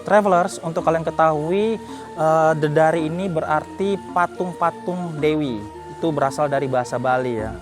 Travelers, untuk kalian ketahui, Dedari ini berarti patung-patung Dewi. Itu berasal dari bahasa Bali ya.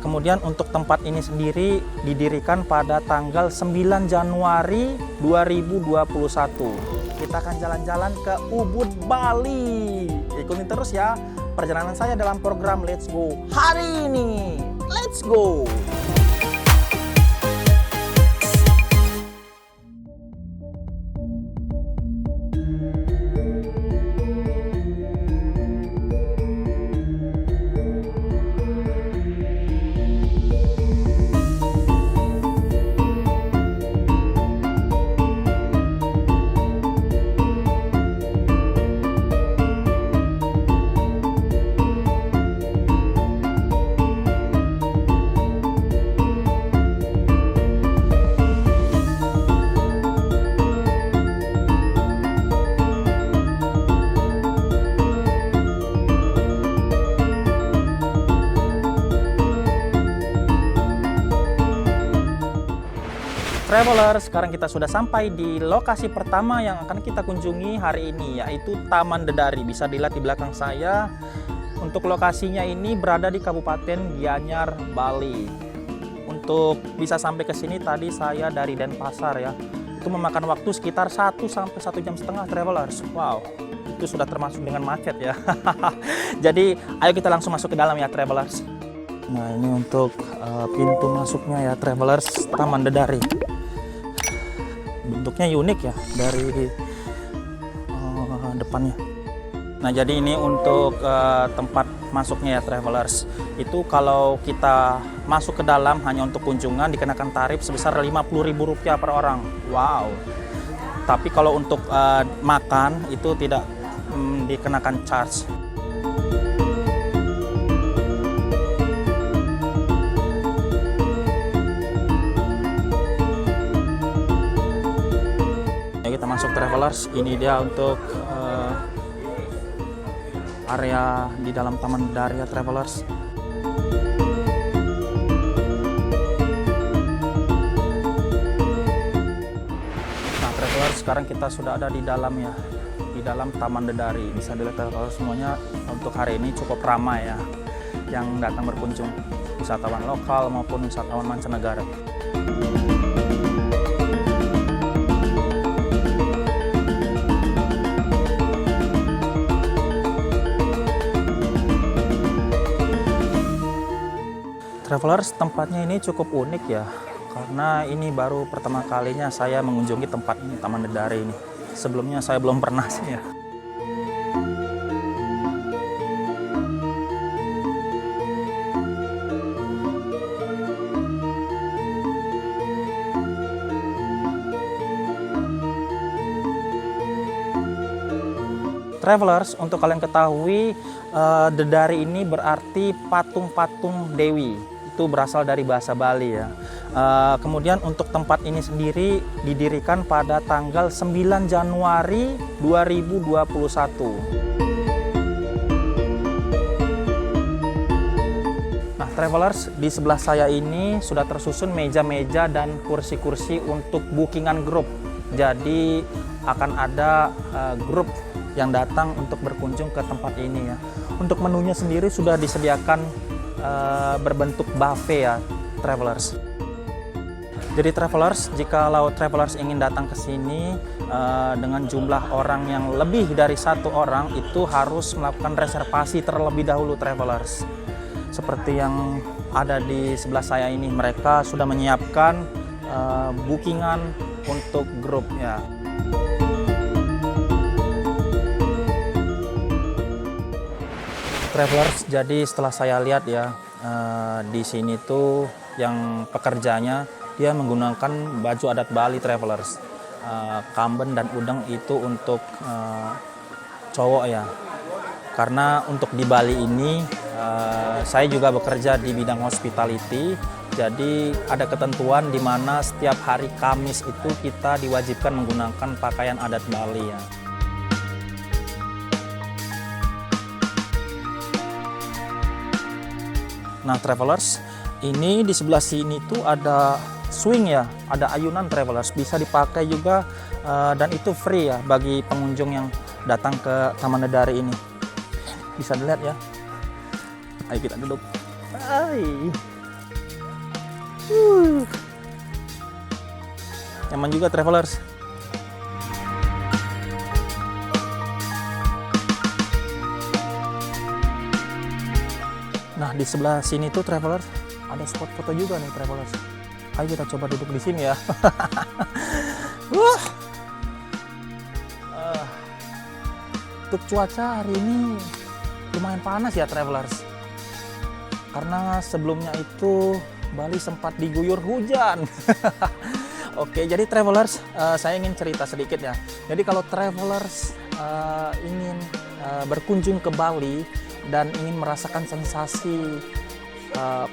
Kemudian untuk tempat ini sendiri didirikan pada tanggal 9 Januari 2021. Kita akan jalan-jalan ke Ubud, Bali. Ikutin terus ya perjalanan saya dalam program Let's Go hari ini. Let's go! Travelers, sekarang kita sudah sampai di lokasi pertama yang akan kita kunjungi hari ini, yaitu Taman Dedari. Bisa dilihat di belakang saya. Untuk lokasinya ini berada di Kabupaten Gianyar, Bali. Untuk bisa sampai ke sini tadi saya dari Denpasar ya. Itu memakan waktu sekitar 1 sampai 1,5 jam, Travelers. Wow, itu sudah termasuk dengan macet ya. Jadi, ayo kita langsung masuk ke dalam ya, Travelers. Nah, ini untuk pintu masuknya ya, Travelers, Taman Dedari. Bentuknya unik ya dari depannya. Nah, jadi ini untuk tempat masuknya ya, Travelers. Itu kalau kita masuk ke dalam hanya untuk kunjungan dikenakan tarif sebesar Rp50.000 per orang. Wow. Tapi kalau untuk makan itu tidak dikenakan charge. Kita masuk, Travelers. Ini dia untuk area di dalam Taman Dedari ya, Travelers. Nah, Travelers, sekarang kita sudah ada di dalam ya, di dalam Taman Dedari. Bisa dilihat, Travelers, semuanya untuk hari ini cukup ramai ya yang datang berkunjung, wisatawan lokal maupun wisatawan mancanegara. Travelers, tempatnya ini cukup unik ya, karena ini baru pertama kalinya saya mengunjungi tempat ini, Taman Dedari ini. Sebelumnya saya belum pernah sih ya. Travelers, untuk kalian ketahui, Dedari ini berarti patung-patung Dewi. Itu berasal dari bahasa Bali ya. Kemudian untuk tempat ini sendiri didirikan pada tanggal 9 Januari 2021. Nah, Travelers, di sebelah saya ini sudah tersusun meja-meja dan kursi-kursi untuk bookingan grup. Jadi akan ada grup yang datang untuk berkunjung ke tempat ini ya. Untuk menunya sendiri sudah disediakan berbentuk buffet ya, Travelers. Jadi Travelers, jikalau Travelers ingin datang ke sini dengan jumlah orang yang lebih dari 1 orang, itu harus melakukan reservasi terlebih dahulu, Travelers. Seperti yang ada di sebelah saya ini, mereka sudah menyiapkan bookingan untuk grup ya. Travelers, jadi setelah saya lihat ya, di sini tuh yang pekerjanya dia menggunakan baju adat Bali, Travelers. Kamben dan udeng itu untuk cowok ya, karena untuk di Bali ini saya juga bekerja di bidang hospitality. Jadi ada ketentuan di mana setiap hari Kamis itu kita diwajibkan menggunakan pakaian adat Bali ya. Nah, Travelers, ini di sebelah sini tuh ada swing ya, ada ayunan travelers, bisa dipakai juga dan itu free ya bagi pengunjung yang datang ke Taman Dedari ini. Bisa dilihat ya. Ayo kita duduk. Nyaman juga travelers. Nah, di sebelah sini tuh travelers ada spot foto juga nih travelers. Ayo kita coba duduk di sini ya. Untuk cuaca hari ini lumayan panas ya travelers. Karena sebelumnya itu Bali sempat diguyur hujan. Oke, jadi travelers, saya ingin cerita sedikit ya. Jadi kalau travelers ingin berkunjung ke Bali dan ingin merasakan sensasi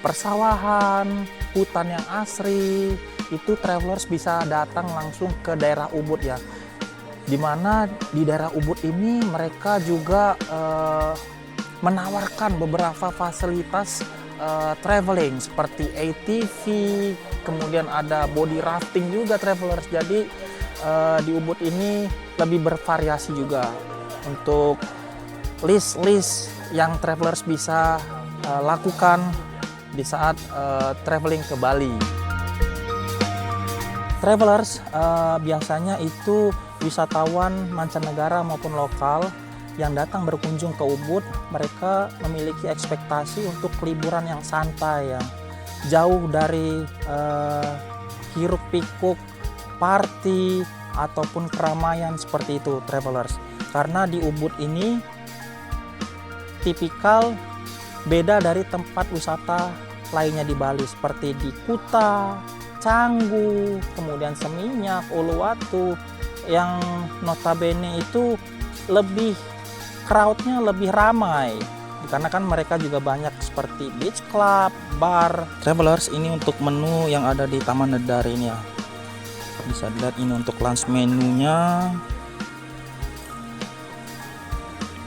persawahan, hutan yang asri, itu travelers bisa datang langsung ke daerah Ubud ya. Dimana di daerah Ubud ini mereka juga menawarkan beberapa fasilitas traveling seperti ATV, kemudian ada body rafting juga travelers. Jadi di Ubud ini lebih bervariasi juga untuk list-list yang travelers bisa lakukan di saat traveling ke Bali. Travelers biasanya itu wisatawan mancanegara maupun lokal yang datang berkunjung ke Ubud, mereka memiliki ekspektasi untuk liburan yang santai ya, jauh dari hiruk pikuk party ataupun keramaian seperti itu travelers. Karena di Ubud ini tipikal beda dari tempat wisata lainnya di Bali seperti di Kuta, Canggu, kemudian Seminyak, Uluwatu yang notabene itu lebih crowdnya lebih ramai dikarenakan mereka juga banyak seperti beach club, bar. Travelers, ini untuk menu yang ada di Taman Dedari ini ya. Bisa dilihat ini untuk lunch menunya.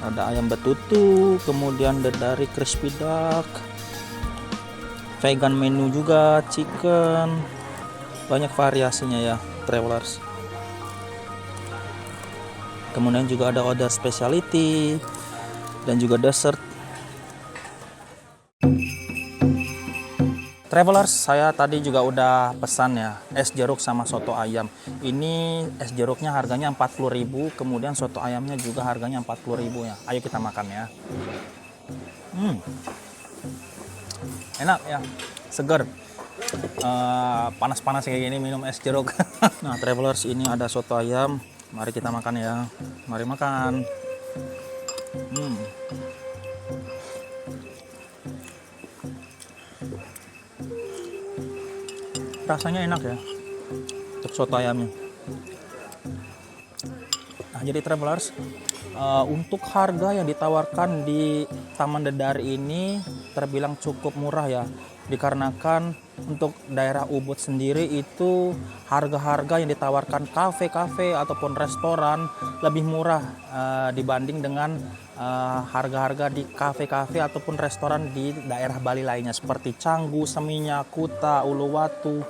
Ada ayam betutu, kemudian Dedari crispy duck, vegan menu juga, chicken. Banyak variasinya ya, travelers. Kemudian juga ada order specialty dan juga dessert. Travelers, saya tadi juga udah pesan ya es jeruk sama soto ayam. Ini es jeruknya harganya 40.000, kemudian soto ayamnya juga harganya 40.000 ya. Ayo kita makan ya. Enak ya, seger. Panas-panas kayak gini minum es jeruk. Nah, travelers, ini ada soto ayam. Mari kita makan ya. Mari makan. Rasanya enak ya untuk soto ayamnya. Nah, jadi travelers, untuk harga yang ditawarkan di Taman Dedari ini terbilang cukup murah ya, dikarenakan untuk daerah Ubud sendiri itu harga-harga yang ditawarkan kafe-kafe ataupun restoran lebih murah dibanding dengan harga-harga di kafe-kafe ataupun restoran di daerah Bali lainnya seperti Canggu, Seminyak, Kuta, Uluwatu,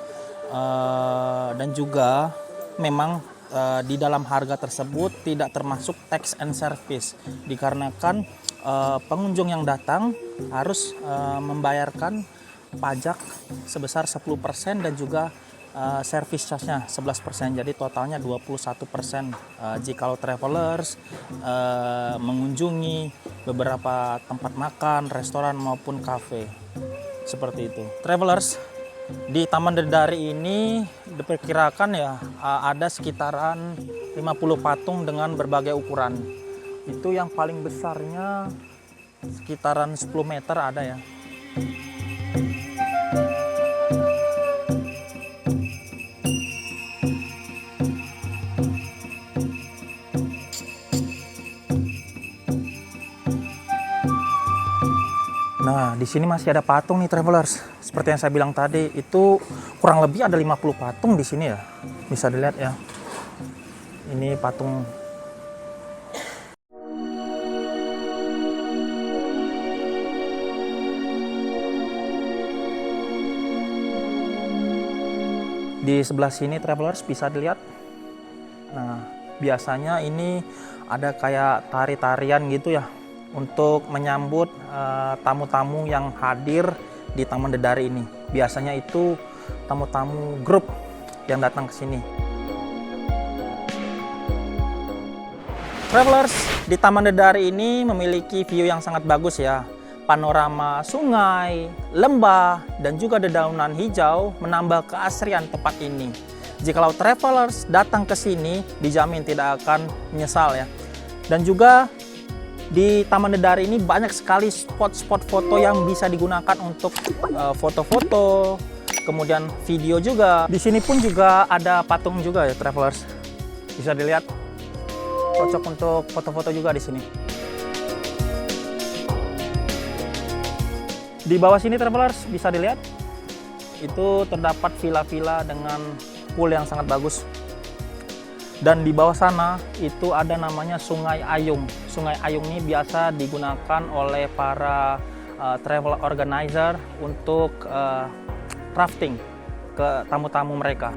dan juga memang di dalam harga tersebut tidak termasuk tax and service dikarenakan pengunjung yang datang harus membayarkan pajak sebesar 10% dan juga service charge-nya 11%. Jadi totalnya 21% jika travelers mengunjungi beberapa tempat makan, restoran maupun kafe. Seperti itu. Travelers, di Taman Dedari ini diperkirakan ya ada sekitaran 50 patung dengan berbagai ukuran. Itu yang paling besarnya sekitaran 10 meter ada ya. Nah, di sini masih ada patung nih travelers. Seperti yang saya bilang tadi, itu kurang lebih ada 50 patung di sini ya. Bisa dilihat ya. Ini patung. Di sebelah sini travelers bisa dilihat. Nah, biasanya ini ada kayak tari-tarian gitu ya untuk menyambut tamu-tamu yang hadir di Taman Dedari ini. Biasanya itu tamu-tamu grup yang datang ke sini. Travelers, di Taman Dedari ini memiliki view yang sangat bagus ya. Panorama sungai, lembah, dan juga dedaunan hijau menambah keasrian tempat ini. Jikalau travelers datang ke sini, dijamin tidak akan menyesal ya. Dan juga di Taman Dedari ini banyak sekali spot-spot foto yang bisa digunakan untuk foto-foto, kemudian video juga. Di sini pun juga ada patung juga ya travelers. Bisa dilihat. Cocok untuk foto-foto juga di sini. Di bawah sini travelers bisa dilihat, itu terdapat villa-villa dengan pool yang sangat bagus. Dan di bawah sana itu ada namanya Sungai Ayung. Sungai Ayung ini biasa digunakan oleh para travel organizer untuk rafting ke tamu-tamu mereka.